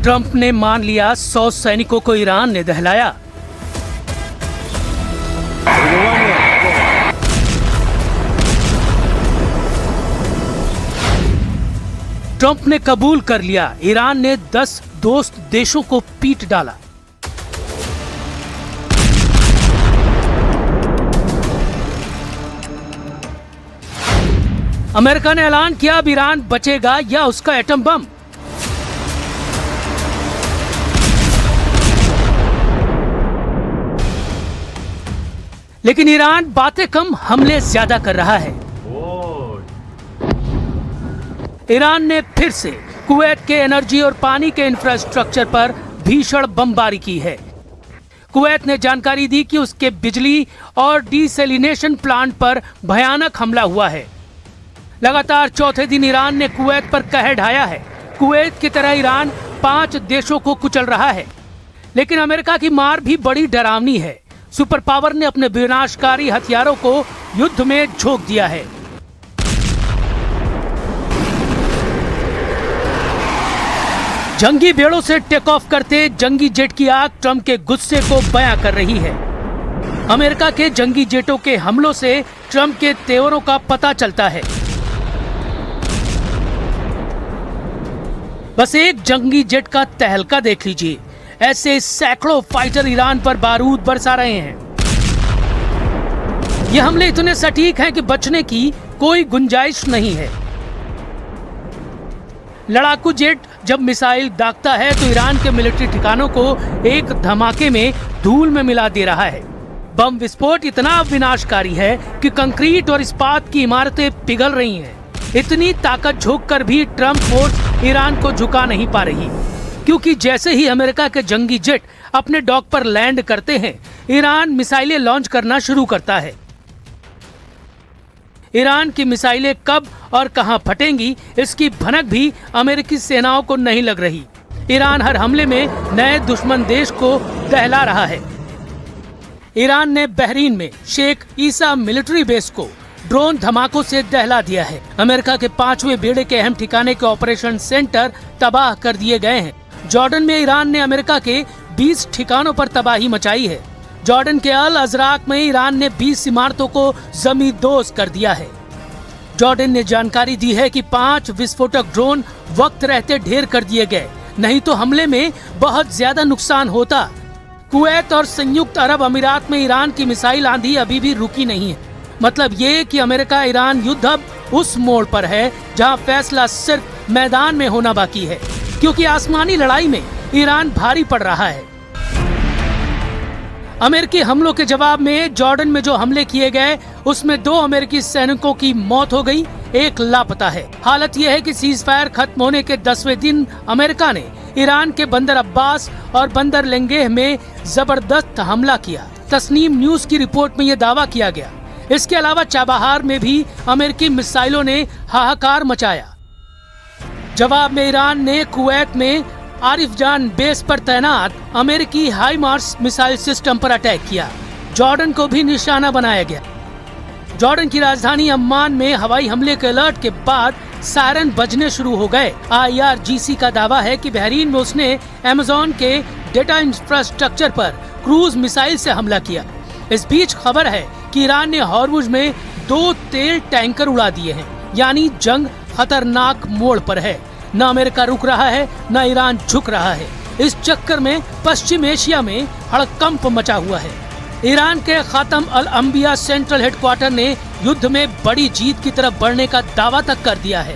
Trump ने मान लिया 100 सैनिकों को ईरान ने दहलाया। ट्रंप ने कबूल कर लिया, ईरान ने 10 दोस्त देशों को पीट डाला। अमेरिका ने ऐलान किया अब ईरान बचेगा या उसका एटम बम। लेकिन ईरान बातें कम, हमले ज्यादा कर रहा है। ईरान ने फिर से कुवैत के एनर्जी और पानी के इंफ्रास्ट्रक्चर पर भीषण बमबारी की है। कुवैत ने जानकारी दी कि उसके बिजली और डिसैलिनेशन प्लांट पर भयानक हमला हुआ है। लगातार चौथे दिन ईरान ने कुवैत पर कहर ढाया है। कुवैत की तरह ईरान 5 देशों को कुचल रहा है। लेकिन अमेरिका की मार भी बड़ी डरावनी है। सुपर पावर ने अपने विनाशकारी हथियारों को युद्ध में झोंक दिया है। जंगी बेड़ों से टेक ऑफ करते जंगी जेट की आग ट्रंप के गुस्से को बयां कर रही है। अमेरिका के जंगी जेटों के हमलों से ट्रंप के तेवरों का पता चलता है। बस एक जंगी जेट का तहलका देख लीजिए, ऐसे सैकड़ों फाइटर ईरान पर बारूद बरसा रहे हैं। ये हमले इतने सटीक हैं कि बचने की कोई गुंजाइश नहीं है। लड़ाकू जेट जब मिसाइल दागता है तो ईरान के मिलिट्री ठिकानों को एक धमाके में धूल में मिला दे रहा है। बम विस्फोट इतना विनाशकारी है कि कंक्रीट और इस्पात की इमारतें पिघल रही हैं। इतनी ताकत झोंक कर भी ट्रंप फोर्स ईरान को झुका नहीं पा रही, क्योंकि जैसे ही अमेरिका के जंगी जेट अपने डॉक पर लैंड करते हैं, ईरान मिसाइलें लॉन्च करना शुरू करता है। ईरान की मिसाइलें कब और कहां फटेंगी, इसकी भनक भी अमेरिकी सेनाओं को नहीं लग रही। ईरान हर हमले में नए दुश्मन देश को दहला रहा है। ईरान ने बहरीन में शेख ईसा मिलिट्री बेस को ड्रोन धमाकों से दहला दिया है। अमेरिका के 5वें बेड़े के अहम ठिकाने के ऑपरेशन सेंटर तबाह कर दिए गए हैं। जॉर्डन में ईरान ने अमेरिका के 20 ठिकानों पर तबाही मचाई है। जॉर्डन के अल अजराक में ईरान ने 20 इमारतों को जमींदोज कर दिया है। जॉर्डन ने जानकारी दी है कि 5 विस्फोटक ड्रोन वक्त रहते ढेर कर दिए गए, नहीं तो हमले में बहुत ज्यादा नुकसान होता। कुवैत और संयुक्त अरब अमीरात में ईरान की मिसाइल आंधी अभी भी रुकी नहीं है। मतलब ये कि अमेरिका ईरान युद्ध अब उस मोड़ पर है जहां फैसला सिर्फ मैदान में होना बाकी है, क्योंकि आसमानी लड़ाई में ईरान भारी पड़ रहा है। अमेरिकी हमलों के जवाब में जॉर्डन में जो हमले किए गए उसमें 2 अमेरिकी सैनिकों की मौत हो गई, 1 लापता है। हालत यह है कि सीज फायर खत्म होने के 10वें दिन अमेरिका ने ईरान के बंदर अब्बास और बंदर लेंगेह में जबरदस्त हमला किया। तस्नीम न्यूज की रिपोर्ट में यह दावा किया गया। इसके अलावा चाबहार में भी अमेरिकी मिसाइलों ने हाहाकार मचाया। जवाब में ईरान ने कुवैत में आरिफजान बेस पर तैनात अमेरिकी हाइमार्स मिसाइल सिस्टम पर अटैक किया। जॉर्डन को भी निशाना बनाया गया। जॉर्डन की राजधानी अम्मान में हवाई हमले के अलर्ट के बाद सायरन बजने शुरू हो गए। IRGC का दावा है कि बहरीन में उसने अमेज़न के डेटा इंफ्रास्ट्रक्चर पर क्रूज मिसाइल से हमला किया। इस बीच खबर है कि ईरान ने हॉर्मुज में 2 तेल टैंकर उड़ा दिए हैं, यानी जंग खतरनाक मोड़ पर है। न अमेरिका रुक रहा है, न ईरान झुक रहा है। इस चक्कर में पश्चिम एशिया में हड़कंप मचा हुआ है। ईरान के खातम अल अंबिया सेंट्रल हेडक्वार्टर ने युद्ध में बड़ी जीत की तरफ बढ़ने का दावा तक कर दिया है।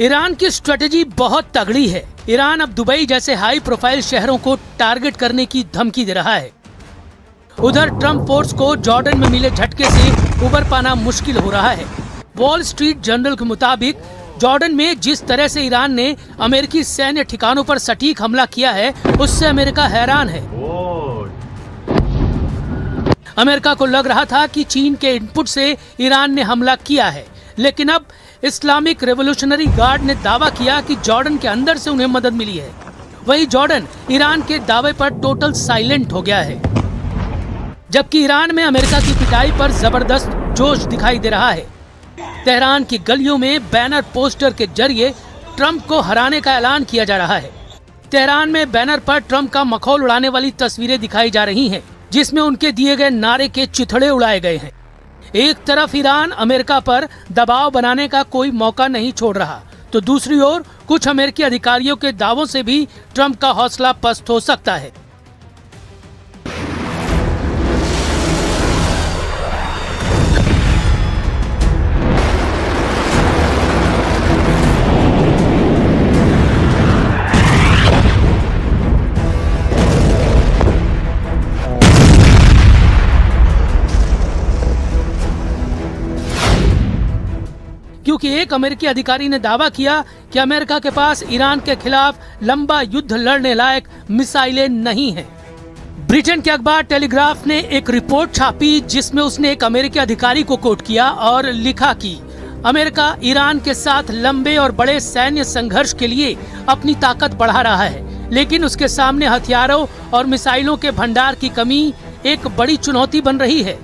ईरान की स्ट्रेटेजी बहुत तगड़ी है। ईरान अब दुबई जैसे हाई प्रोफाइल शहरों को टारगेट करने की धमकी दे रहा है। उधर ट्रंप फोर्स को जॉर्डन में मिले झटके से उबर पाना मुश्किल हो रहा है। वॉल स्ट्रीट जर्नल के मुताबिक जॉर्डन में जिस तरह से ईरान ने अमेरिकी सैन्य ठिकानों पर सटीक हमला किया है, उससे अमेरिका हैरान है। अमेरिका को लग रहा था कि चीन के इनपुट से ईरान ने हमला किया है, लेकिन अब इस्लामिक रेवोल्यूशनरी गार्ड ने दावा किया कि जॉर्डन के अंदर से उन्हें मदद मिली है। वहीं जॉर्डन ईरान के दावे पर टोटल साइलेंट हो गया है, जबकि ईरान में अमेरिका की पिटाई पर जबरदस्त जोश दिखाई दे रहा है। तेहरान की गलियों में बैनर पोस्टर के जरिए ट्रंप को हराने का ऐलान किया जा रहा है। तेहरान में बैनर पर ट्रंप का मखौल उड़ाने वाली तस्वीरें दिखाई जा रही हैं, जिसमें उनके दिए गए नारे के चिथड़े उड़ाए गए हैं। एक तरफ ईरान अमेरिका पर दबाव बनाने का कोई मौका नहीं छोड़ रहा, तो दूसरी ओर कुछ अमेरिकी अधिकारियों के दावों से भी ट्रंप का हौसला पस्त हो सकता है। क्योंकि एक अमेरिकी अधिकारी ने दावा किया कि अमेरिका के पास ईरान के खिलाफ लंबा युद्ध लड़ने लायक मिसाइलें नहीं हैं। ब्रिटेन के अखबार टेलीग्राफ ने एक रिपोर्ट छापी, जिसमें उसने एक अमेरिकी अधिकारी को कोट किया और लिखा कि अमेरिका ईरान के साथ लंबे और बड़े सैन्य संघर्ष के लिए अपनी ताकत बढ़ा रहा है, लेकिन उसके सामने हथियारों और मिसाइलों के भंडार की कमी एक बड़ी चुनौती बन रही है।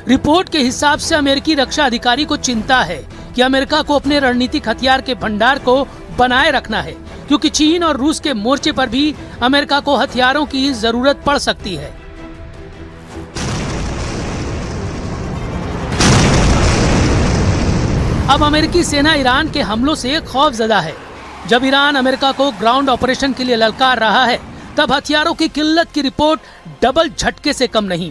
रिपोर्ट के हिसाब से अमेरिकी रक्षा अधिकारी को चिंता है कि अमेरिका को अपने रणनीतिक हथियार के भंडार को बनाए रखना है, क्योंकि चीन और रूस के मोर्चे पर भी अमेरिका को हथियारों की जरूरत पड़ सकती है। अब अमेरिकी सेना ईरान के हमलों से खौफजदा है। जब ईरान अमेरिका को ग्राउंड ऑपरेशन के लिए ललकार रहा है, तब हथियारों की किल्लत की रिपोर्ट डबल झटके से कम नहीं।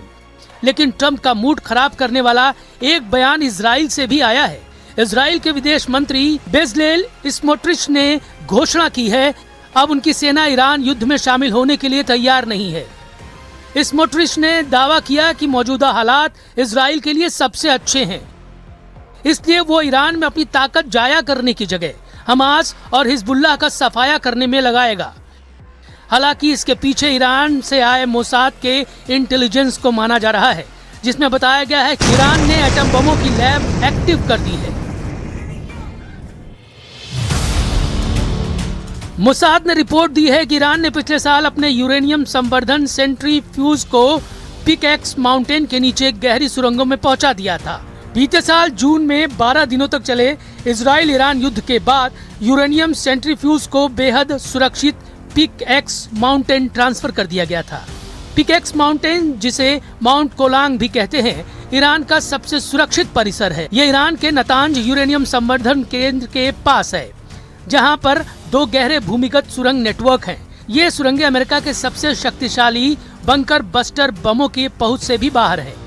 लेकिन ट्रंप का मूड खराब करने वाला एक बयान इजराइल से भी आया है। इजराइल के विदेश मंत्री बेजलेल स्मोट्रिच ने घोषणा की है, अब उनकी सेना ईरान युद्ध में शामिल होने के लिए तैयार नहीं है। स्मोट्रिच ने दावा किया कि मौजूदा हालात इजराइल के लिए सबसे अच्छे हैं, इसलिए वो ईरान में अपनी ताकत जाया करने की जगह हमास और हिजबुल्लाह का सफाया करने में लगाएगा। हालांकि इसके पीछे ईरान से आए मोसाद के इंटेलिजेंस को माना जा रहा है, जिसमें बताया गया है कि ईरान ने एटम बमों की लैब एक्टिव कर दी है। मोसाद ने रिपोर्ट दी है कि ईरान ने पिछले साल अपने यूरेनियम संवर्धन सेंट्रीफ्यूज को पिकैक्स माउंटेन के नीचे गहरी सुरंगों में पहुंचा दिया था। बीते साल जून में 12 दिनों तक चले इजराइल ईरान युद्ध के बाद यूरेनियम सेंट्रीफ्यूज को बेहद सुरक्षित पिकैक्स माउंटेन ट्रांसफर कर दिया गया था। पिकैक्स माउंटेन, जिसे माउंट कोलांग भी कहते हैं, ईरान का सबसे सुरक्षित परिसर है। यह ईरान के नतांज यूरेनियम संवर्धन केंद्र के पास है, जहां पर 2 गहरे भूमिगत सुरंग नेटवर्क हैं। ये सुरंगें अमेरिका के सबसे शक्तिशाली बंकर बस्टर बमों की पहुंच से भी बाहर है।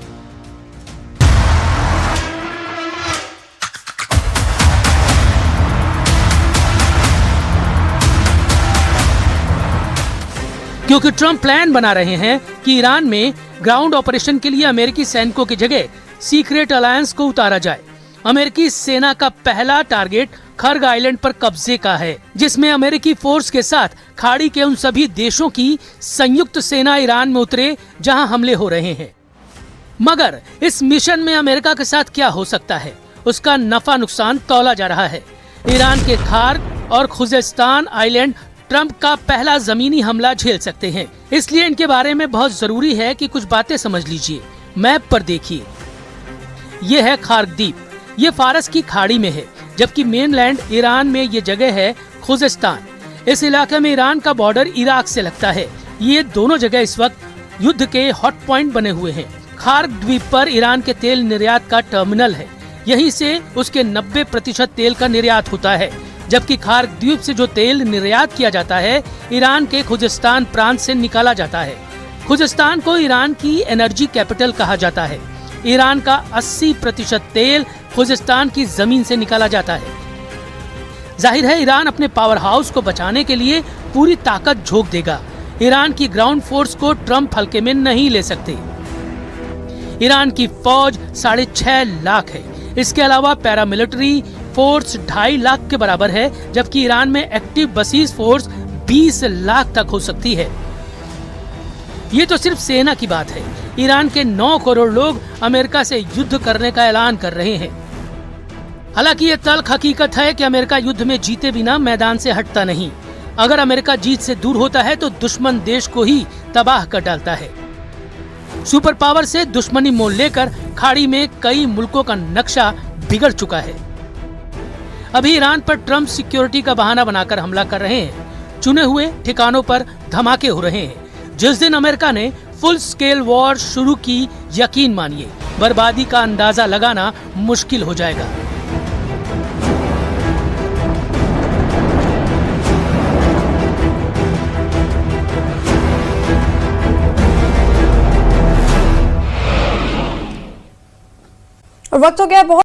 क्योंकि ट्रंप प्लान बना रहे हैं कि ईरान में ग्राउंड ऑपरेशन के लिए अमेरिकी सैनिकों की जगह सीक्रेट अलायंस को उतारा जाए। अमेरिकी सेना का पहला टारगेट खर्ग आइलैंड पर कब्जे का है, जिसमें अमेरिकी फोर्स के साथ खाड़ी के उन सभी देशों की संयुक्त सेना ईरान में उतरे जहां हमले हो रहे हैं। मगर इस मिशन में अमेरिका के साथ क्या हो सकता है, उसका नफा नुकसान तौला जा रहा है। ईरान के खार्ग और खुजेस्तान आइलैंड ट्रंप का पहला जमीनी हमला झेल सकते हैं, इसलिए इनके बारे में बहुत जरूरी है कि कुछ बातें समझ लीजिए। मैप पर देखिए, ये है खार्ग द्वीप, ये फारस की खाड़ी में है, जबकि मेनलैंड ईरान में ये जगह है खुजेस्तान। इस इलाके में ईरान का बॉर्डर इराक से लगता है। ये दोनों जगह इस वक्त युद्ध के हॉट पॉइंट बने हुए हैं। खार्ग द्वीप पर ईरान के तेल निर्यात का टर्मिनल है, यहीं से उसके 90% तेल का निर्यात होता है, जबकि खार्ग द्वीप से जो तेल निर्यात किया जाता है ईरान के खुजेस्तान प्रांत से निकाला जाता है। खुजेस्तान को ईरान की एनर्जी कैपिटल कहा जाता है। ईरान का 80% तेल खुजेस्तान की जमीन से निकाला जाता है। जाहिर है ईरान अपने पावर हाउस को बचाने के लिए पूरी ताकत झोंक देगा। ईरान की ग्राउंड फोर्स को ट्रंप हल्के में नहीं ले सकते। ईरान की फौज 6.5 लाख है। इसके अलावा पैरामिलिट्री, फोर्स 2.5 लाख के बराबर है, जबकि ईरान में एक्टिव बसीज फोर्स 20 लाख तक हो सकती है। ये तो सिर्फ सेना की बात है। ईरान के 9 करोड़ लोग अमेरिका से युद्ध करने का ऐलान कर रहे हैं। हालांकि ये तल्ख हकीकत है कि अमेरिका युद्ध में जीते बिना मैदान से हटता नहीं। अगर अमेरिका जीत से दूर होता है तो दुश्मन देश को ही तबाह कर डालता है। सुपर पावर से दुश्मनी मोल लेकर खाड़ी में कई मुल्कों का नक्शा बिगड़ चुका है। अभी ईरान पर ट्रंप सिक्योरिटी का बहाना बनाकर हमला कर रहे हैं। चुने हुए ठिकानों पर धमाके हो रहे हैं। जिस दिन अमेरिका ने फुल स्केल वॉर शुरू की, यकीन मानिए बर्बादी का अंदाजा लगाना मुश्किल हो जाएगा। वक्त हो गया बहुत।